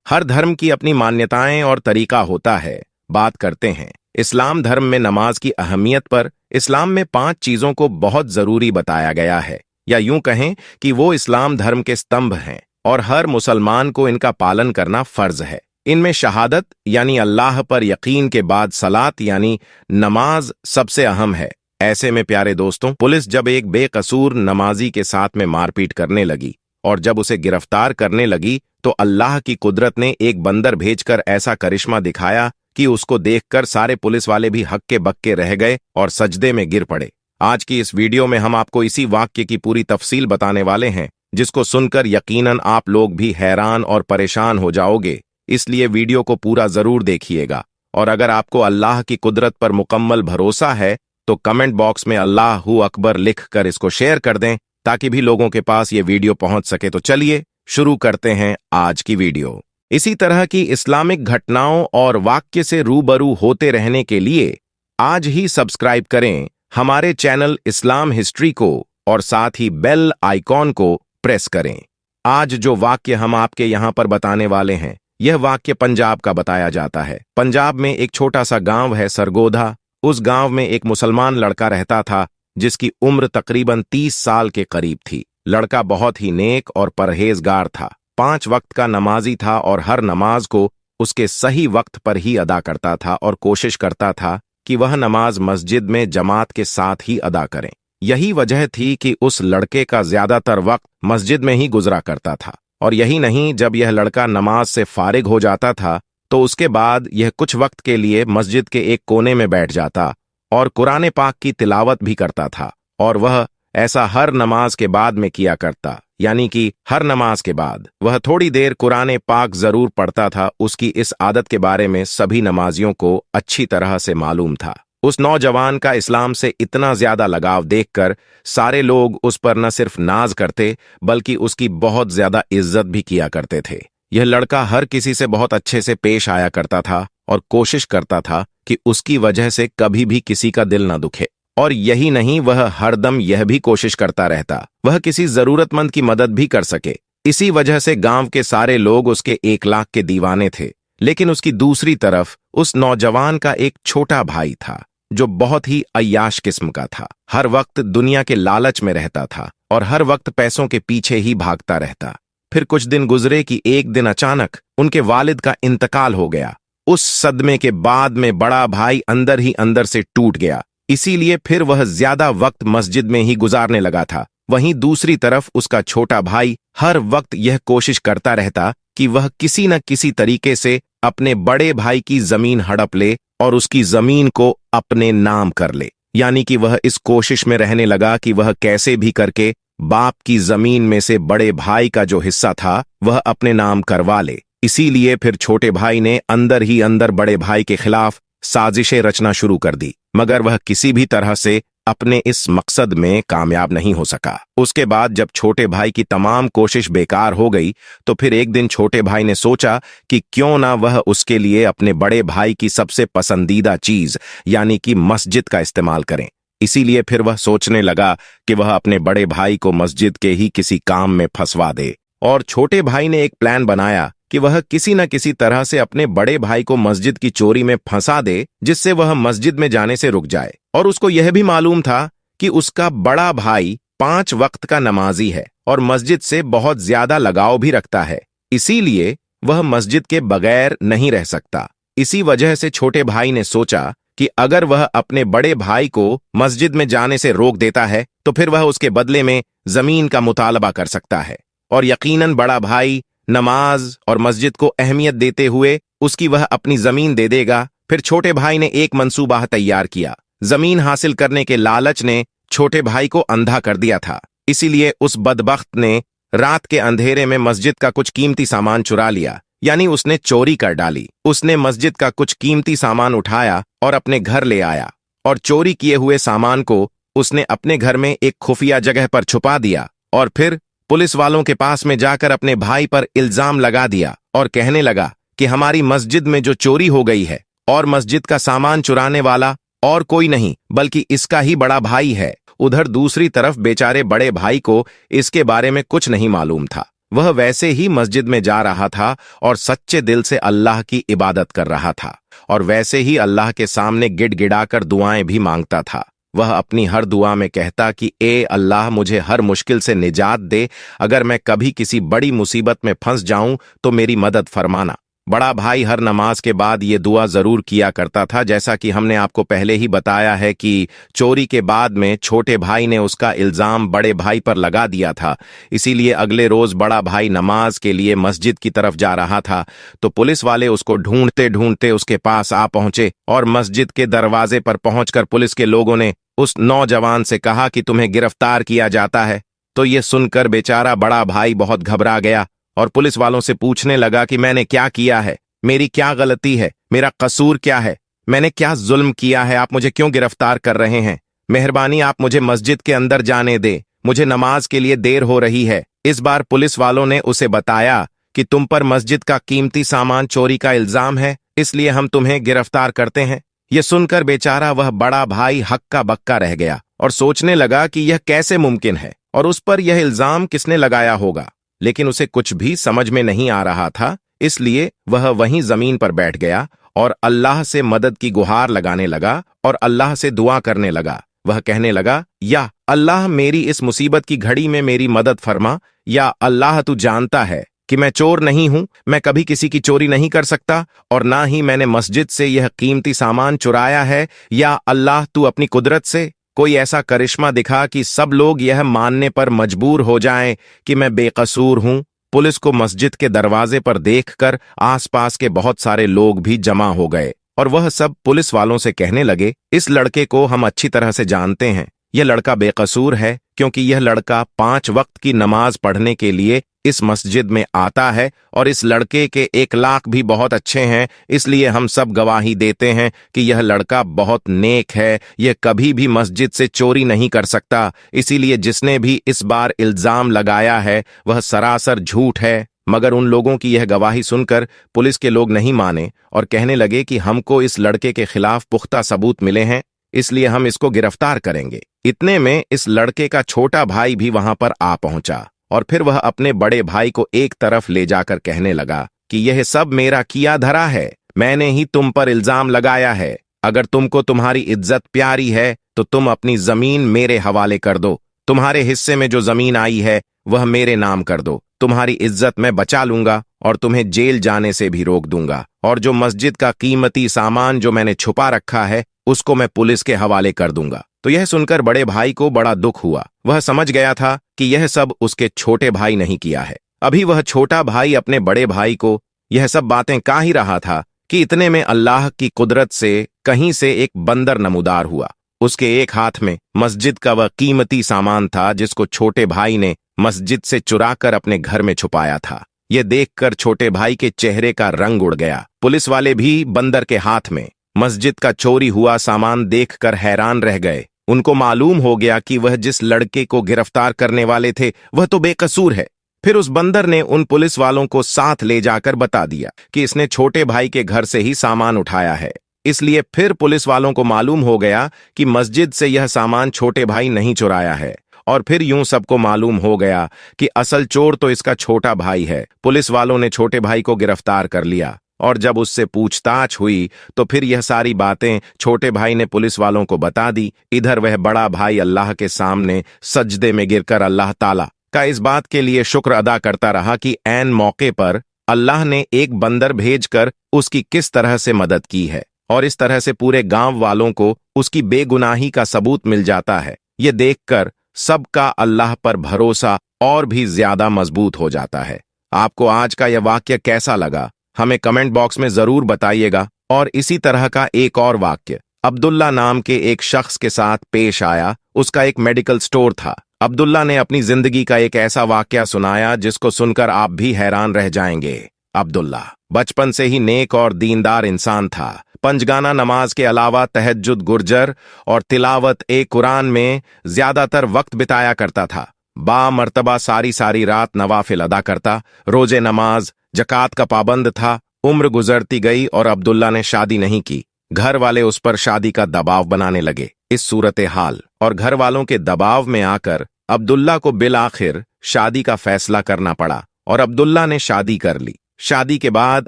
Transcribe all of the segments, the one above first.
हर धर्म की अपनी मान्यताएं और तरीका होता है। बात करते हैं इस्लाम धर्म में नमाज की अहमियत पर। इस्लाम में 5 चीजों को बहुत जरूरी बताया गया है, या यूं कहें कि वो इस्लाम धर्म के स्तंभ हैं और हर मुसलमान को इनका पालन करना फर्ज है। इनमें शहादत यानी अल्लाह पर यकीन के बाद सलात यानी नमाज सबसे अहम है। ऐसे में प्यारे दोस्तों, पुलिस जब एक बेकसूर नमाजी के साथ में मारपीट करने लगी और जब उसे गिरफ्तार करने लगी तो अल्लाह की कुदरत ने एक बंदर भेजकर ऐसा करिश्मा दिखाया कि उसको देखकर सारे पुलिस वाले भी हक्के बक्के रह गए और सजदे में गिर पड़े। आज की इस वीडियो में हम आपको इसी वाक्य की पूरी तफसील बताने वाले हैं, जिसको सुनकर यकीनन आप लोग भी हैरान और परेशान हो जाओगे। इसलिए वीडियो को पूरा जरूर देखिएगा। और अगर आपको अल्लाह की कुदरत पर मुकम्मल भरोसा है तो कमेंट बॉक्स में अल्लाहू अकबर लिखकर इसको शेयर कर दें, ताकि भी लोगों के पास ये वीडियो पहुंच सके। तो चलिए शुरू करते हैं आज की वीडियो। इसी तरह की इस्लामिक घटनाओं और वाक्य से रूबरू होते रहने के लिए आज ही सब्सक्राइब करें हमारे चैनल इस्लाम हिस्ट्री को और साथ ही बेल आइकॉन को प्रेस करें। आज जो वाक्य हम आपके यहां पर बताने वाले हैं, यह वाक्य पंजाब का बताया जाता है। पंजाब में एक छोटा सा गांव है सरगोधा। उस गांव में एक मुसलमान लड़का रहता था जिसकी उम्र तकरीबन 30 साल के करीब थी। लड़का बहुत ही नेक और परहेजगार था। 5 वक्त का नमाजी था और हर नमाज को उसके सही वक्त पर ही अदा करता था और कोशिश करता था कि वह नमाज मस्जिद में जमात के साथ ही अदा करें। यही वजह थी कि उस लड़के का ज्यादातर वक्त मस्जिद में ही गुजरा करता था। और यही नहीं, जब यह लड़का नमाज से फारिग हो जाता था तो उसके बाद यह कुछ वक्त के लिए मस्जिद के एक कोने में बैठ जाता और कुरान पाक की तिलावत भी करता था। और वह ऐसा हर नमाज के बाद में किया करता, यानी कि हर नमाज के बाद वह थोड़ी देर कुरान पाक जरूर पढ़ता था। उसकी इस आदत के बारे में सभी नमाजियों को अच्छी तरह से मालूम था। उस नौजवान का इस्लाम से इतना ज्यादा लगाव देखकर सारे लोग उस पर न सिर्फ नाज करते बल्कि उसकी बहुत ज्यादा इज्जत भी किया करते थे। यह लड़का हर किसी से बहुत अच्छे से पेश आया करता था और कोशिश करता था कि उसकी वजह से कभी भी किसी का दिल न दुखे। और यही नहीं, वह हरदम यह भी कोशिश करता रहता वह किसी जरूरतमंद की मदद भी कर सके। इसी वजह से गांव के सारे लोग उसके 1 लाख के दीवाने थे। लेकिन उसकी दूसरी तरफ उस नौजवान का एक छोटा भाई था जो बहुत ही अय्याश किस्म का था। हर वक्त दुनिया के लालच में रहता था और हर वक्त पैसों के पीछे ही भागता रहता। फिर कुछ दिन गुजरे कि एक दिन अचानक उनके वालिद का इंतकाल हो गया। उस सदमे के बाद में बड़ा भाई अंदर ही अंदर से टूट गया। इसीलिए फिर वह ज्यादा वक्त मस्जिद में ही गुजारने लगा था। वहीं दूसरी तरफ उसका छोटा भाई हर वक्त यह कोशिश करता रहता कि वह किसी न किसी तरीके से अपने बड़े भाई की जमीन हड़प ले और उसकी जमीन को अपने नाम कर ले। यानी कि वह इस कोशिश में रहने लगा कि वह कैसे भी करके बाप की जमीन में से बड़े भाई का जो हिस्सा था वह अपने नाम करवा ले। इसीलिए फिर छोटे भाई ने अंदर ही अंदर बड़े भाई के खिलाफ साजिशें रचना शुरू कर दी, मगर वह किसी भी तरह से अपने इस मकसद में कामयाब नहीं हो सका। उसके बाद जब छोटे भाई की तमाम कोशिश बेकार हो गई तो फिर एक दिन छोटे भाई ने सोचा कि क्यों ना वह उसके लिए अपने बड़े भाई की सबसे पसंदीदा चीज यानी कि मस्जिद का इस्तेमाल करें। इसीलिए फिर वह सोचने लगा कि वह अपने बड़े भाई को मस्जिद के ही किसी काम में फंसवा दे। और छोटे भाई ने एक प्लान बनाया कि वह किसी न किसी तरह से अपने बड़े भाई को मस्जिद की चोरी में फंसा दे, जिससे वह मस्जिद में जाने से रुक जाए। और उसको यह भी मालूम था कि उसका बड़ा भाई 5 वक्त का नमाजी है और मस्जिद से बहुत ज्यादा लगाव भी रखता है। इसीलिए वह मस्जिद के बगैर नहीं रह सकता। इसी वजह से छोटे भाई ने सोचा कि अगर वह अपने बड़े भाई को मस्जिद में जाने से रोक देता है तो फिर वह उसके बदले में जमीन का मुतालबा कर सकता है। और यकीनन बड़ा भाई नमाज और मस्जिद को अहमियत देते हुए उसकी वह अपनी जमीन दे देगा। फिर छोटे भाई ने एक मंसूबा तैयार किया। जमीन हासिल करने के लालच ने छोटे भाई को अंधा कर दिया था। इसीलिए उस बदबख्त ने रात के अंधेरे में मस्जिद का कुछ कीमती सामान चुरा लिया, यानी उसने चोरी कर डाली। उसने मस्जिद का कुछ कीमती सामान उठाया और अपने घर ले आया और चोरी किए हुए सामान को उसने अपने घर में एक खुफिया जगह पर छुपा दिया। और फिर पुलिस वालों के पास में जाकर अपने भाई पर इल्जाम लगा दिया और कहने लगा कि हमारी मस्जिद में जो चोरी हो गई है और मस्जिद का सामान चुराने वाला और कोई नहीं बल्कि इसका ही बड़ा भाई है। उधर दूसरी तरफ बेचारे बड़े भाई को इसके बारे में कुछ नहीं मालूम था। वह वैसे ही मस्जिद में जा रहा था और सच्चे दिल से अल्लाह की इबादत कर रहा था और वैसे ही अल्लाह के सामने गिड़गिड़ाकर दुआएं भी मांगता था। वह अपनी हर दुआ में कहता कि ए अल्लाह, मुझे हर मुश्किल से निजात दे। अगर मैं कभी किसी बड़ी मुसीबत में फंस जाऊं तो मेरी मदद फरमाना। बड़ा भाई हर नमाज के बाद ये दुआ जरूर किया करता था। जैसा कि हमने आपको पहले ही बताया है कि चोरी के बाद में छोटे भाई ने उसका इल्जाम बड़े भाई पर लगा दिया था। इसीलिए अगले रोज बड़ा भाई नमाज के लिए मस्जिद की तरफ जा रहा था तो पुलिस वाले उसको ढूंढते ढूंढते उसके पास आ पहुंचे और मस्जिद के दरवाजे पर पहुंचकर पुलिस के लोगों ने उस नौजवान से कहा कि तुम्हें गिरफ्तार किया जाता है। तो ये सुनकर बेचारा बड़ा भाई बहुत घबरा गया और पुलिस वालों से पूछने लगा कि मैंने क्या किया है, मेरी क्या गलती है, मेरा कसूर क्या है, मैंने क्या जुल्म किया है, आप मुझे क्यों गिरफ्तार कर रहे हैं? मेहरबानी आप मुझे मस्जिद के अंदर जाने दे, मुझे नमाज के लिए देर हो रही है। इस बार पुलिस वालों ने उसे बताया कि तुम पर मस्जिद का कीमती सामान चोरी का इल्जाम है, इसलिए हम तुम्हें गिरफ्तार करते हैं। यह सुनकर बेचारा वह बड़ा भाई हक्का बक्का रह गया और सोचने लगा कि यह कैसे मुमकिन है और उस पर यह इल्जाम किसने लगाया होगा। लेकिन उसे कुछ भी समझ में नहीं आ रहा था, इसलिए वह वहीं जमीन पर बैठ गया और अल्लाह से मदद की गुहार लगाने लगा और अल्लाह से दुआ करने लगा। वह कहने लगा, या अल्लाह, मेरी इस मुसीबत की घड़ी में मेरी मदद फरमा। या अल्लाह, तू जानता है कि मैं चोर नहीं हूं, मैं कभी किसी की चोरी नहीं कर सकता और ना ही मैंने मस्जिद से यह कीमती सामान चुराया है। या अल्लाह, तू अपनी कुदरत से कोई ऐसा करिश्मा दिखा कि सब लोग यह मानने पर मजबूर हो जाएं कि मैं बेकसूर हूं। पुलिस को मस्जिद के दरवाजे पर देखकर आसपास के बहुत सारे लोग भी जमा हो गए और वह सब पुलिस वालों से कहने लगे, इस लड़के को हम अच्छी तरह से जानते हैं, यह लड़का बेकसूर है क्योंकि यह लड़का 5 वक्त की नमाज पढ़ने के लिए इस मस्जिद में आता है और इस लड़के के 1 लाख भी बहुत अच्छे हैं, इसलिए हम सब गवाही देते हैं कि यह लड़का बहुत नेक है, यह कभी भी मस्जिद से चोरी नहीं कर सकता। इसीलिए जिसने भी इस बार इल्जाम लगाया है वह सरासर झूठ है। मगर उन लोगों की यह गवाही सुनकर पुलिस के लोग नहीं माने और कहने लगे कि हमको इस लड़के के खिलाफ पुख्ता सबूत मिले हैं, इसलिए हम इसको गिरफ्तार करेंगे। इतने में इस लड़के का छोटा भाई भी वहां पर आ पहुंचा और फिर वह अपने बड़े भाई को एक तरफ ले जाकर कहने लगा कि यह सब मेरा किया धरा है, मैंने ही तुम पर इल्जाम लगाया है। अगर तुमको तुम्हारी इज्जत प्यारी है तो तुम अपनी जमीन मेरे हवाले कर दो, तुम्हारे हिस्से में जो जमीन आई है वह मेरे नाम कर दो। तुम्हारी इज्जत मैं बचा लूंगा और तुम्हें जेल जाने से भी रोक दूंगा, और जो मस्जिद का कीमती सामान जो मैंने छुपा रखा है उसको मैं पुलिस के हवाले कर दूंगा। तो यह सुनकर बड़े भाई को बड़ा दुख हुआ। वह समझ गया था कि यह सब उसके छोटे भाई नहीं किया है। अभी वह छोटा भाई अपने बड़े भाई को यह सब बातें कह ही रहा था कि इतने में अल्लाह की कुदरत से कहीं से एक बंदर नमूदार हुआ। उसके एक हाथ में मस्जिद का वह कीमती सामान था जिसको छोटे भाई ने मस्जिद से चुराकर अपने घर में छुपाया था। यह देखकर छोटे भाई के चेहरे का रंग उड़ गया। पुलिस वाले भी बंदर के हाथ में मस्जिद का चोरी हुआ सामान देखकर हैरान रह गए। उनको मालूम हो गया कि वह जिस लड़के को गिरफ्तार करने वाले थे वह तो बेकसूर है। फिर उस बंदर ने उन पुलिस वालों को साथ ले जाकर बता दिया कि इसने छोटे भाई के घर से ही सामान उठाया है। इसलिए फिर पुलिस वालों को मालूम हो गया कि मस्जिद से यह सामान छोटे भाई नहीं चुराया है, और फिर यूं सबको मालूम हो गया कि असल चोर तो इसका छोटा भाई है। पुलिस वालों ने छोटे भाई को गिरफ्तार कर लिया और जब उससे पूछताछ हुई तो फिर यह सारी बातें छोटे भाई ने पुलिस वालों को बता दी। इधर वह बड़ा भाई अल्लाह के सामने सजदे में गिरकर अल्लाह ताला का इस बात के लिए शुक्र अदा करता रहा कि ऐन मौके पर अल्लाह ने एक बंदर भेजकर उसकी किस तरह से मदद की है, और इस तरह से पूरे गांव वालों को उसकी बेगुनाही का सबूत मिल जाता है। ये देखकर सबका अल्लाह पर भरोसा और भी ज्यादा मजबूत हो जाता है। आपको आज का यह वाक्य कैसा लगा हमें कमेंट बॉक्स में जरूर बताइएगा। और इसी तरह का एक और वाक्य अब्दुल्ला नाम के एक शख्स के साथ पेश आया। उसका एक मेडिकल स्टोर था। अब्दुल्ला ने अपनी जिंदगी का एक ऐसा वाक्या सुनाया जिसको सुनकर आप भी हैरान रह जाएंगे। अब्दुल्ला बचपन से ही नेक और दीनदार इंसान था। पंजगाना नमाज के अलावा तहज्जुद, गुर्जर और तिलावत ए कुरान में ज्यादातर वक्त बिताया करता था। बामर्तबा सारी सारी रात नवाफिल अदा करता, रोजे नमाज, जकात का पाबंद था। उम्र गुजरती गई और अब्दुल्ला ने शादी नहीं की। घर वाले उस पर शादी का दबाव बनाने लगे। इस सूरत हाल और घर वालों के दबाव में आकर अब्दुल्ला को बिल आखिर शादी का फैसला करना पड़ा। और अब्दुल्ला ने शादी कर ली। शादी के बाद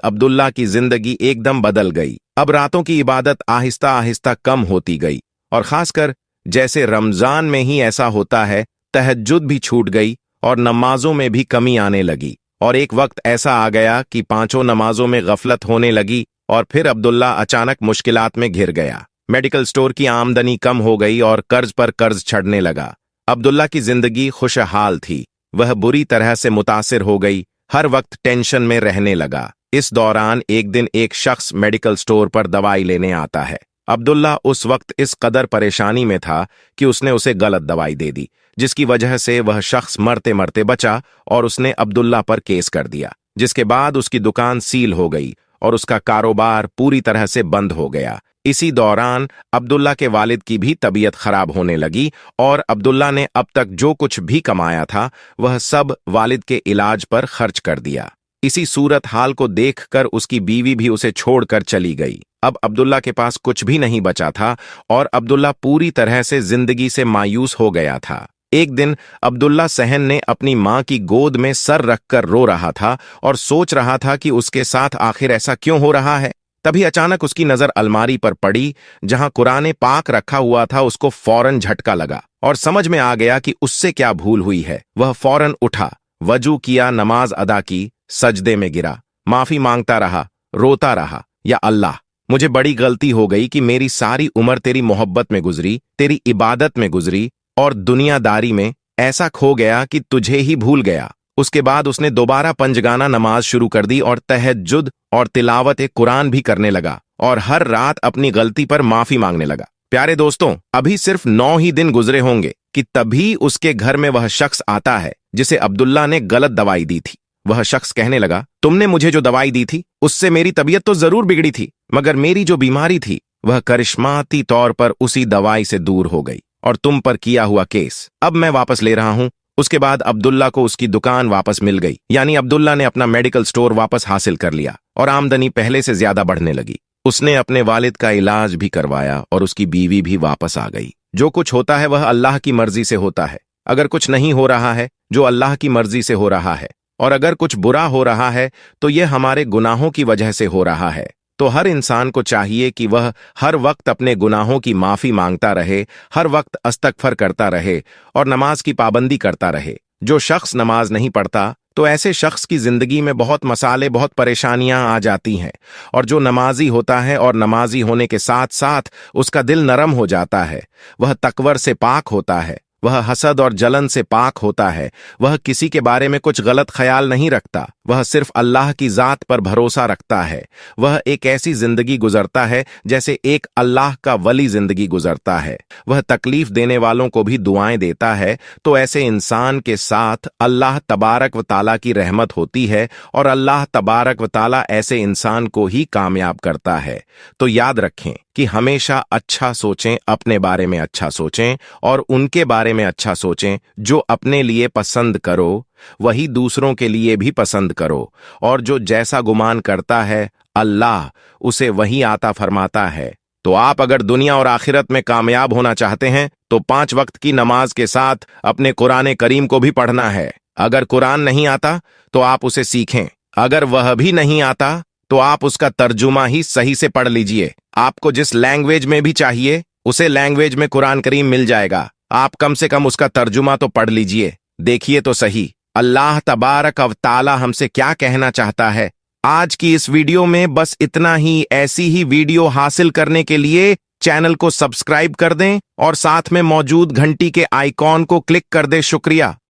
अब्दुल्ला की जिंदगी एकदम बदल गई। अब रातों की इबादत आहिस्ता आहिस्ता कम होती गई, और खासकर जैसे रमजान में ही ऐसा होता है, तहज्जुद भी छूट गई और नमाजों में भी कमी आने लगी। और एक वक्त ऐसा आ गया कि पांचों नमाजों में गफलत होने लगी, और फिर अब्दुल्ला अचानक मुश्किलात में घिर गया। मेडिकल स्टोर की आमदनी कम हो गई और कर्ज पर कर्ज चढ़ने लगा। अब्दुल्ला की जिंदगी खुशहाल थी, वह बुरी तरह से मुतासिर हो गई, हर वक्त टेंशन में रहने लगा। इस दौरान एक दिन एक शख्स मेडिकल स्टोर पर दवाई लेने आता है। अब्दुल्ला उस वक्त इस कदर परेशानी में था कि उसने उसे गलत दवाई दे दी, जिसकी वजह से वह शख्स मरते मरते बचा और उसने अब्दुल्ला पर केस कर दिया, जिसके बाद उसकी दुकान सील हो गई और उसका कारोबार पूरी तरह से बंद हो गया। इसी दौरान अब्दुल्ला के वालिद की भी तबीयत खराब होने लगी और अब्दुल्ला ने अब तक जो कुछ भी कमाया था वह सब वालिद के इलाज पर खर्च कर दिया। इसी सूरत हाल को देखकर उसकी बीवी भी उसे छोड़कर चली गई। अब अब्दुल्ला के पास कुछ भी नहीं बचा था और अब्दुल्ला पूरी तरह से जिंदगी से मायूस हो गया था। एक दिन अब्दुल्ला सहन ने अपनी मां की गोद में सर रखकर रो रहा था और सोच रहा था कि उसके साथ आखिर ऐसा क्यों हो रहा है। तभी अचानक उसकी नजर अलमारी पर पड़ी, जहां कुरान पाक रखा हुआ था। उसको फौरन झटका लगा और समझ में आ गया कि उससे क्या भूल हुई है। वह फौरन उठा, वजू किया, नमाज अदा की, सजदे में गिरा, माफी मांगता रहा, रोता रहा, या अल्लाह, मुझे बड़ी गलती हो गई कि मेरी सारी उम्र तेरी मोहब्बत में गुजरी, तेरी इबादत में गुजरी और दुनियादारी में ऐसा खो गया कि तुझे ही भूल गया। उसके बाद उसने दोबारा पंजगाना नमाज शुरू कर दी और तहज्जुद और तिलावत कुरान भी करने लगा और हर रात अपनी गलती पर माफी मांगने लगा। प्यारे दोस्तों, अभी सिर्फ 9 ही दिन गुजरे होंगे कि तभी उसके घर में वह शख्स आता है जिसे अब्दुल्ला ने गलत दवाई दी थी। वह शख्स कहने लगा, तुमने मुझे जो दवाई दी थी उससे मेरी तबीयत तो जरूर बिगड़ी थी, मगर मेरी जो बीमारी थी वह करिश्माती तौर पर उसी दवाई से दूर हो गई और तुम पर किया हुआ केस अब मैं वापस ले रहा हूं। उसके बाद अब्दुल्ला को उसकी दुकान वापस मिल गई, यानी अब्दुल्ला ने अपना मेडिकल स्टोर वापस हासिल कर लिया और आमदनी पहले से ज्यादा बढ़ने लगी। उसने अपने वालिद का इलाज भी करवाया और उसकी बीवी भी वापस आ गई। जो कुछ होता है वह अल्लाह की मर्जी से होता है। अगर कुछ नहीं हो रहा है जो अल्लाह की मर्जी से हो रहा है, और अगर कुछ बुरा हो रहा है तो यह हमारे गुनाहों की वजह से हो रहा है। तो हर इंसान को चाहिए कि वह हर वक्त अपने गुनाहों की माफी मांगता रहे, हर वक्त अस्तगफर करता रहे और नमाज की पाबंदी करता रहे। जो शख्स नमाज नहीं पढ़ता तो ऐसे शख्स की जिंदगी में बहुत मसाले, बहुत परेशानियां आ जाती हैं, और जो नमाजी होता है और नमाजी होने के साथ साथ उसका दिल नरम हो जाता है, वह तकवर से पाक होता है, वह हसद और जलन से पाक होता है, वह किसी के बारे में कुछ गलत ख्याल नहीं रखता, वह सिर्फ अल्लाह की जात पर भरोसा रखता है। वह एक ऐसी जिंदगी गुजरता है जैसे एक अल्लाह का वली जिंदगी गुजरता है। वह तकलीफ देने वालों को भी दुआएं देता है। तो ऐसे इंसान के साथ अल्लाह तबारक व ताला की रहमत होती है और अल्लाह तबारक व ताला ऐसे इंसान को ही कामयाब करता है। तो याद रखें कि हमेशा अच्छा सोचें, अपने बारे में अच्छा सोचें और उनके बारे में अच्छा सोचें। जो अपने लिए पसंद करो वही दूसरों के लिए भी पसंद करो, और जो जैसा गुमान करता है अल्लाह उसे वही आता फरमाता है। तो आप अगर दुनिया और आखिरत में कामयाब होना चाहते हैं तो 5 वक्त की नमाज के साथ अपने कुरान करीम को भी पढ़ना है। अगर कुरान नहीं आता तो आप उसे सीखें, अगर वह भी नहीं आता तो आप उसका तर्जुमा ही सही से पढ़ लीजिए। आपको जिस लैंग्वेज में भी चाहिए उसे लैंग्वेज में कुरान करीम मिल जाएगा। आप कम से कम उसका तर्जुमा तो पढ़ लीजिए, देखिए तो सही अल्लाह तबारक व ताला हमसे क्या कहना चाहता है। आज की इस वीडियो में बस इतना ही। ऐसी ही वीडियो हासिल करने के लिए चैनल को सब्सक्राइब कर दें और साथ में मौजूद घंटी के आइकॉन को क्लिक कर दें। शुक्रिया।